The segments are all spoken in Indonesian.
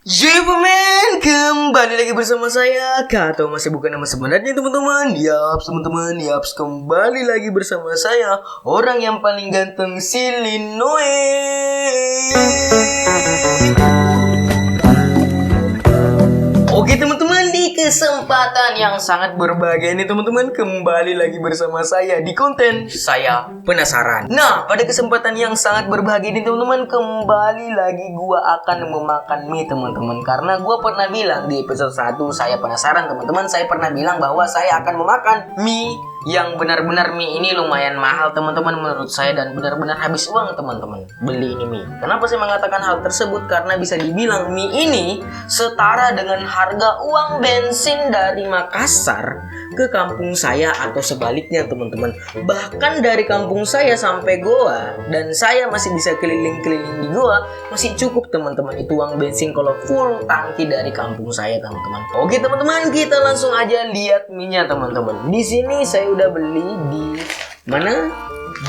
Superman, kembali lagi bersama saya. Atau masih bukan nama sebenarnya teman-teman. Yaps teman-teman, yaps, kembali lagi bersama saya, orang yang paling ganteng, si Linoe. Oke teman-teman, di kesempatan yang sangat berbahagia ini teman-teman, kembali lagi bersama saya di konten Saya Penasaran. Nah, pada kesempatan yang sangat berbahagia ini teman-teman, kembali lagi gua akan memakan mie teman-teman. Karena gua pernah bilang di episode 1 Saya Penasaran teman-teman, saya pernah bilang bahwa saya akan memakan mie yang benar-benar mie ini lumayan mahal teman-teman menurut saya, dan benar-benar habis uang teman-teman beli ini mie. Kenapa saya mengatakan hal tersebut? Karena bisa dibilang mie ini setara dengan harga uang bensin dari Makassar ke kampung saya atau sebaliknya teman-teman. Bahkan dari kampung saya sampai Goa, dan saya masih bisa keliling-keliling di Goa, masih cukup teman-teman itu uang bensin kalau full tangki dari kampung saya teman-teman. Oke teman-teman, kita langsung aja lihat mie-nya teman-teman. Di sini saya udah beli di mana?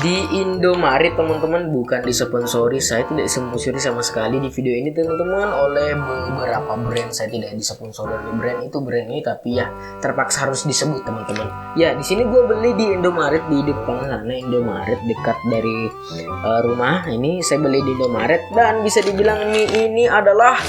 Di Indomaret teman-teman, bukan disponsori. Saya tidak disponsori sama sekali di video ini teman-teman oleh beberapa brand. Saya tidak disponsori oleh brand itu brand ini, tapi ya terpaksa harus disebut teman-teman. Ya, di sini gue beli di Indomaret di depan sana, Indomaret dekat dari rumah. Ini saya beli di Indomaret, dan bisa dibilang mie ini adalah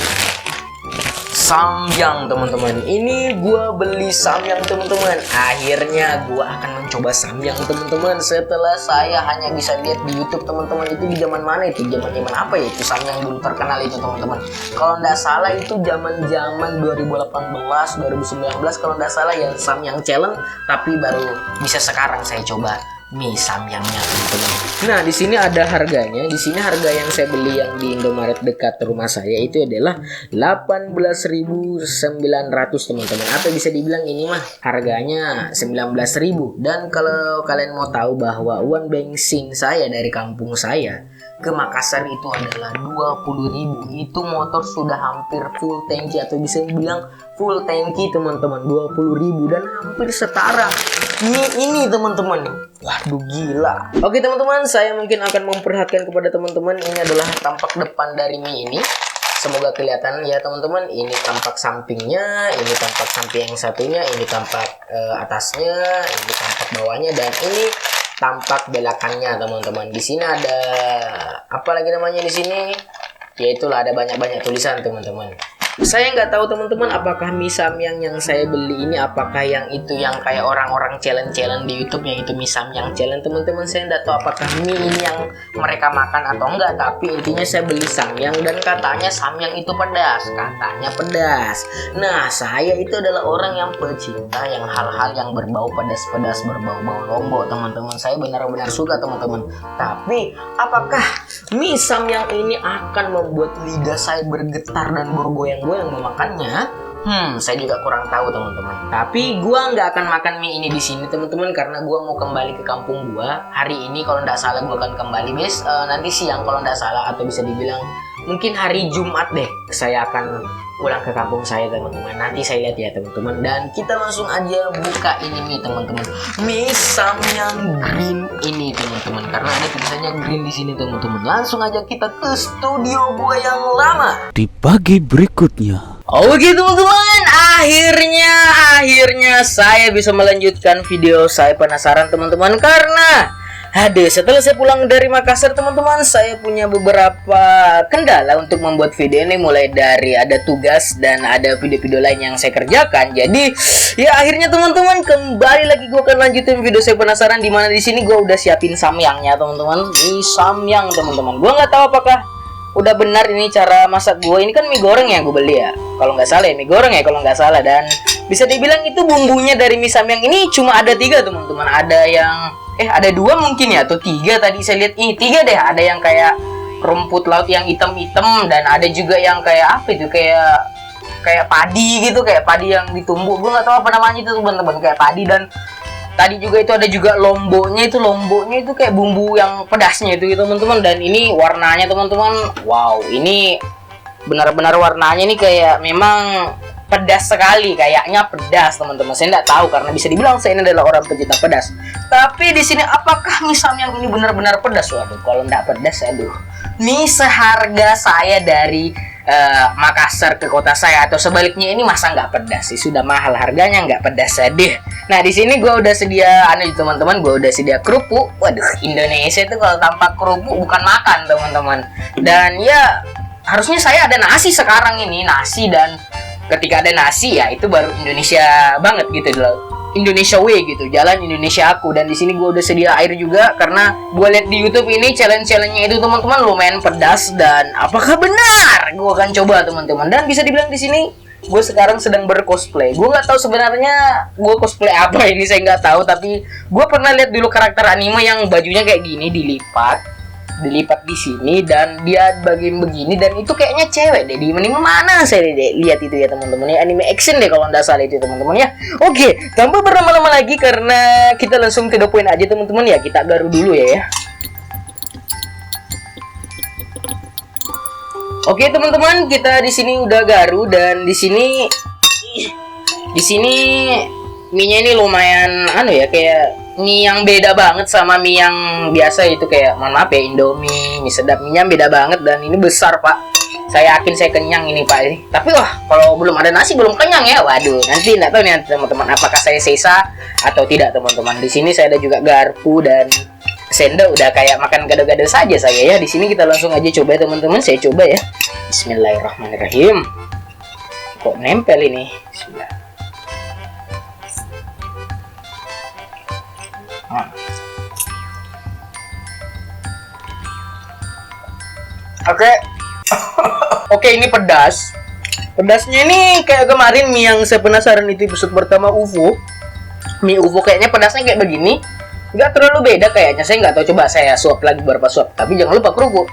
samyang teman-teman. Ini gua beli samyang teman-teman. Akhirnya gua akan mencoba samyang teman-teman setelah saya hanya bisa lihat di YouTube teman-teman. Itu di zaman mana itu? Zaman apa ya itu samyang dulu terkenal itu teman-teman? Kalau nggak salah itu zaman 2018 2019 kalau nggak salah ya, samyang challenge. Tapi baru bisa sekarang saya coba mie samyangnya teman-teman. Nah, di sini ada harganya. Di sini harga yang saya beli yang di Indomaret dekat rumah saya itu adalah 18.900 teman-teman. Atau bisa dibilang ini mah harganya 19.000. Dan kalau kalian mau tahu bahwa uang bensin saya dari kampung saya ke Makassar itu adalah 20.000. Itu motor sudah hampir full tanki, atau bisa dibilang full tanki teman-teman, 20.000, dan hampir setara mie ini teman-teman. Waduh, gila. Oke teman-teman, saya mungkin akan memperlihatkan kepada teman-teman, ini adalah tampak depan dari mie ini. Semoga kelihatan ya teman-teman. Ini tampak sampingnya, ini tampak samping yang satunya, ini tampak atasnya, ini tampak bawahnya, dan ini tampak belakangnya teman-teman. Di sini ada apa lagi namanya di sini? Yaitulah ada banyak-banyak tulisan teman-teman. Saya nggak tahu teman-teman apakah mie samyang yang saya beli ini apakah yang itu yang kayak orang-orang challenge di YouTube yang itu mie samyang challenge teman-teman. Saya nggak tahu apakah mie ini yang mereka makan atau enggak, tapi intinya saya beli samyang dan katanya samyang itu pedas, katanya pedas. Nah, saya itu adalah orang yang pecinta yang hal-hal yang berbau pedas-pedas, berbau-bau lombok teman-teman. Saya benar-benar suka teman-teman. Tapi apakah mie samyang ini akan membuat lidah saya bergetar dan bergoyang-goyang memakannya? Saya juga kurang tahu teman-teman. Tapi gua nggak akan makan mie ini di sini teman-teman, karena gua mau kembali ke kampung gua hari ini. Kalau nggak salah gua akan kembali nanti siang kalau nggak salah, atau bisa dibilang mungkin hari Jumat deh saya akan pulang ke kampung saya teman-teman. Nanti saya lihat ya teman-teman. Dan kita langsung aja buka ini mie teman-teman. Mie samyang green ini teman-teman, karena ada tulisannya green di sini teman-teman. Langsung aja kita ke studio gua yang lama di pagi berikutnya. Oke teman-teman, akhirnya saya bisa melanjutkan video Saya Penasaran teman-teman, karena setelah saya pulang dari Makassar teman-teman, saya punya beberapa kendala untuk membuat video ini, mulai dari ada tugas dan ada video-video lain yang saya kerjakan. Jadi ya akhirnya teman-teman kembali lagi gue akan lanjutin video Saya Penasaran, di mana di sini gue udah siapin samyangnya teman-teman. Ini samyang teman-teman. Gue nggak tahu apakah udah benar ini cara masak gue. Ini kan mie goreng ya gue beli ya, kalau nggak salah ya, mie goreng ya kalau nggak salah. Dan bisa dibilang itu bumbunya dari mie samyang ini cuma ada 3 teman-teman. Ada yang ada 2 mungkin ya, atau 3 tadi saya lihat. Ini 3 deh. Ada yang kayak rumput laut yang hitam-hitam, dan ada juga yang kayak apa itu, kayak padi gitu, kayak padi yang ditumbuk. Gue nggak tahu apa namanya itu teman-teman, kayak padi. Dan tadi juga itu ada juga lomboknya itu kayak bumbu yang pedasnya itu teman-teman. Dan ini warnanya teman-teman, wow, ini benar-benar warnanya ini kayak memang pedas sekali, kayaknya pedas teman-teman. Saya nggak tahu karena bisa dibilang saya ini adalah orang pecinta pedas. Tapi di sini apakah mie samyang ini benar-benar pedas? Waduh, kalau nggak pedas, aduh, mie seharga saya dari Makassar ke kota saya atau sebaliknya ini masa nggak pedas sih, sudah mahal harganya nggak pedas sedih. Nah di sini gue udah sedia teman-teman, gue udah sedia kerupuk. Waduh, Indonesia itu kalau tanpa kerupuk bukan makan teman-teman. Dan ya harusnya saya ada nasi sekarang ini, nasi, dan ketika ada nasi ya itu baru Indonesia banget gitu loh. Indonesia way gitu, jalan Indonesia aku. Dan di sini gue udah sedia air juga karena gue lihat di YouTube ini challenge-nya itu teman-teman lumayan pedas, dan apakah benar? Gue akan coba teman-teman. Dan bisa dibilang di sini gue sekarang sedang bercosplay. Gue nggak tahu sebenarnya gue cosplay apa ini, saya nggak tahu. Tapi gue pernah lihat dulu karakter anime yang bajunya kayak gini, dilipat di sini dan dia bagian begini, dan itu kayaknya cewek deh. Di mana saya lihat itu ya teman-teman ya, anime action deh kalau nggak salah itu teman-teman ya. Oke, tanpa berlama-lama lagi karena kita langsung ke the point aja teman-teman ya, kita garu dulu ya. Oke teman-teman, kita di sini udah garu, dan di sini mie-nya ini lumayan kayak mie yang beda banget sama mie yang biasa itu, kayak mohon maaf ya, Indomie, mie sedap, mie-nya beda banget. Dan ini besar pak, saya yakin saya kenyang ini pak ini. Tapi wah, kalau belum ada nasi belum kenyang ya. Waduh, nanti nggak tahu nih teman-teman apakah saya sisa atau tidak teman-teman. Di sini saya ada juga garpu dan sendok, udah kayak makan gado-gado saja saya ya. Di sini kita langsung aja coba teman-teman, saya coba ya. Bismillahirrahmanirrahim. Kok nempel ini? Bismillah. Oke, ini pedas. Pedasnya ini kayak kemarin mie yang saya penasaran itu episode pertama UFO. Mie UFO kayaknya pedasnya kayak begini. Nggak terlalu beda kayaknya. Saya nggak tahu, coba saya suap lagi beberapa suap. Tapi jangan lupa kerupuk.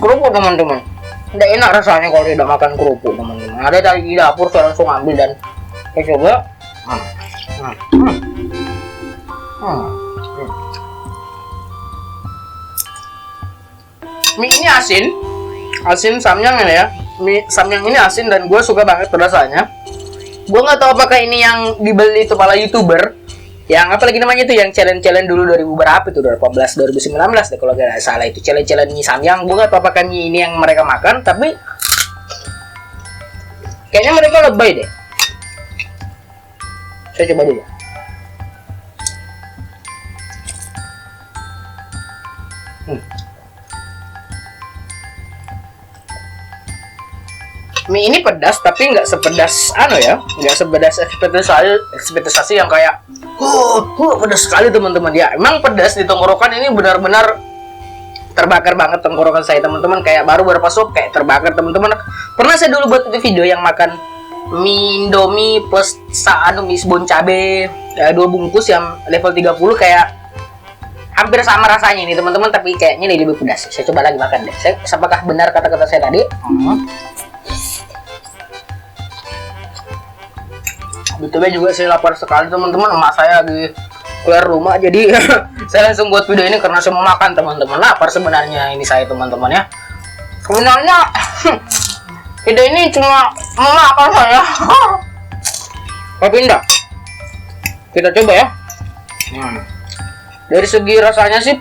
Kerupuk teman-teman. Nggak enak rasanya kalau tidak makan kerupuk teman-teman. Ada tadi di dapur, saya langsung ambil dan saya coba. Mie ini asin samyang ini ya. Mie samyang ini asin dan gue suka banget rasanya. Gue nggak tahu apakah ini yang dibeli itu para YouTuber yang apa lagi namanya itu, yang challenge dulu 2000 berapa itu, 2018 2019 deh kalau nggak salah, itu challenge mie samyang. Gue nggak tahu apakah mie ini yang mereka makan, tapi kayaknya mereka lebay deh. Saya coba dulu. Mie ini pedas tapi nggak sepedas nggak sepedas ekspektasi yang kayak pedas sekali teman-teman ya. Emang pedas di tenggorokan ini benar-benar terbakar banget tenggorokan saya teman-teman, kayak baru berapa suap kayak terbakar teman-teman. Pernah saya dulu buat itu video yang makan mie Indomie plus mie bon cabe 2 bungkus yang level 30, kayak hampir sama rasanya ini teman-teman, tapi kayaknya ini lebih pedas. Saya coba lagi makan deh. Apakah benar kata-kata saya tadi? Betulnya juga saya lapar sekali teman-teman. Emak saya lagi keluar rumah, jadi saya langsung buat video ini karena saya mau makan teman-teman. Lapar sebenarnya ini saya teman-teman ya. Sebenarnya video ini cuma mau makan saya. Tapi enggak, kita coba ya. Dari segi rasanya sih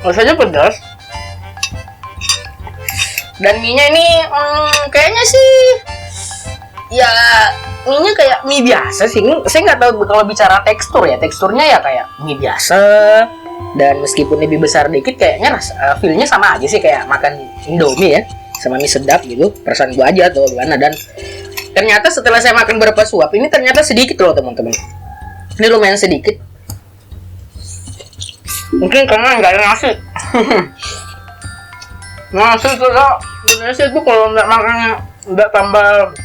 rasanya pedas. Dan mie-nya ini kayaknya sih ya mie-nya kayak mie biasa sih. Saya nggak tahu kalau bicara tekstur ya, teksturnya ya kayak mie biasa. Dan meskipun lebih besar dikit, kayaknya feel-nya sama aja sih kayak makan Indomie ya, sama mie sedap gitu. Perasaan gua aja atau gimana. Dan ternyata setelah saya makan beberapa suap, ini ternyata sedikit loh teman-teman. Ini lumayan sedikit. Mungkin karena nggak ada nasi. Nasi itu Indonesia itu kalau nggak makannya nggak tambah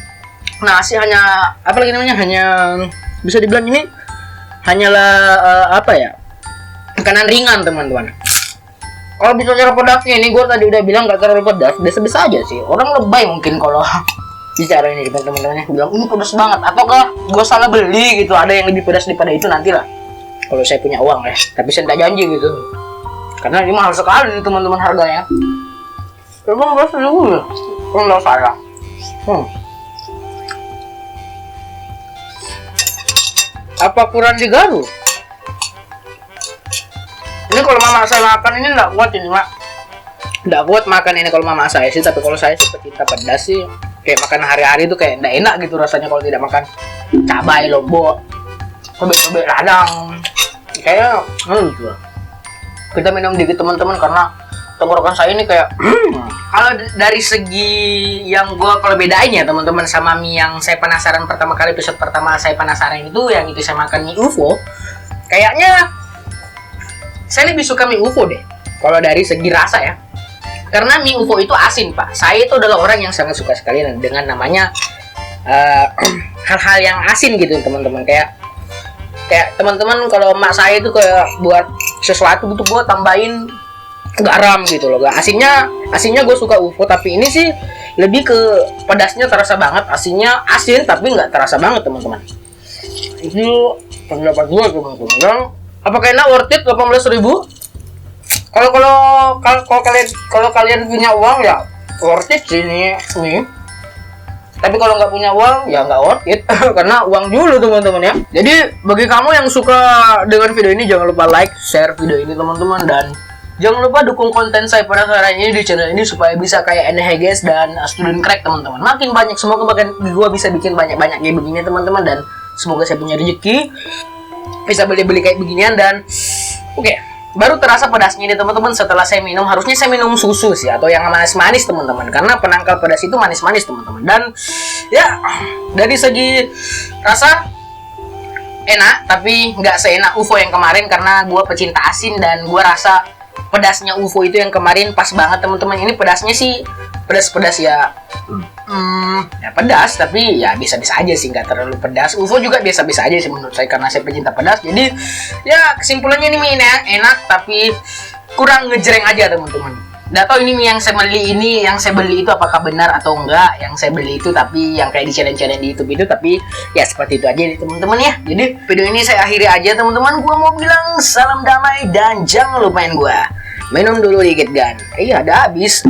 nasi, hanya apa lagi namanya, hanya bisa dibilang ini hanyalah makanan ringan teman-teman. Kalau bicara pedasnya ini, gue tadi udah bilang nggak terlalu pedas, biasa-biasa aja sih. Orang lebay mungkin kalau bicara ini teman-temannya bilang ini pedas banget, ataukah gue salah beli gitu, ada yang lebih pedas daripada itu, nantilah kalau saya punya uang ya. Tapi saya tidak janji gitu, karena ini mahal sekali teman-teman harganya. Emang berapa dulu ya? Enggak salah. Apa kurang digaru? Ini kalau mama saya makan ini nggak kuat ini mak. Nggak kuat makan ini kalau mama saya sih. Tapi kalau saya sih pecinta pedas sih. Kayak makan hari-hari itu kayak nggak enak gitu rasanya kalau tidak makan cabai, lombok, cobek-cobek ladang. Kayak gitu. Kita minum dikit teman-teman karena tenggorokan saya ini kayak kalau dari segi yang gue kalau bedain ya teman-teman sama mie yang saya penasaran pertama kali episode pertama saya penasaran itu yang itu saya makan mie UFO. Kayaknya saya lebih suka mie UFO deh kalau dari segi rasa ya. Karena mie UFO itu asin pak. Saya itu adalah orang yang sangat suka sekali dengan namanya hal-hal yang asin gitu teman-teman. Kayak teman-teman kalau emak saya itu kayak buat sesuatu gitu gue tambahin garam gitu loh. Asinnya gue suka UFO, tapi ini sih lebih ke pedasnya terasa banget. Asinnya asin tapi nggak terasa banget teman-teman. Itu pendapat gue teman-teman. Apakah enak worth it 18.000? Kalau kalian punya uang ya worth it sih nih. Tapi kalau nggak punya uang ya nggak worth it karena uang dulu teman-teman ya. Jadi bagi kamu yang suka dengan video ini jangan lupa like, share video ini teman-teman, dan jangan lupa dukung konten saya penasaran ini di channel ini supaya bisa kayak NHGS dan Student Crack teman-teman. Makin banyak, semoga makin gua bisa bikin banyak-banyak kayak begini teman-teman, dan semoga saya punya rezeki bisa beli-beli kayak beginian. Dan oke, baru terasa pedasnya ini teman-teman setelah saya minum. Harusnya saya minum susu sih atau yang manis-manis teman-teman, karena penangkal pedas itu manis-manis teman-teman. Dan ya dari segi rasa enak, tapi nggak seenak UFO yang kemarin karena gua pecinta asin dan gua rasa pedasnya UFO itu yang kemarin pas banget teman-teman. Ini pedasnya sih pedas-pedas ya, ya pedas tapi ya bisa-bisa aja sih, nggak terlalu pedas. UFO juga biasa-biasa aja sih menurut saya karena saya pecinta pedas. Jadi ya kesimpulannya ini mie enak tapi kurang ngejreng aja teman-teman. Nggak tahu ini mie yang saya beli itu apakah benar atau enggak yang saya beli itu, tapi yang kayak di challenge di YouTube itu. Tapi ya seperti itu aja nih teman-teman ya. Jadi video ini saya akhiri aja teman-teman. Gua mau bilang salam damai dan jangan lupain gua minum dulu dikit kan. Iya, ada habis.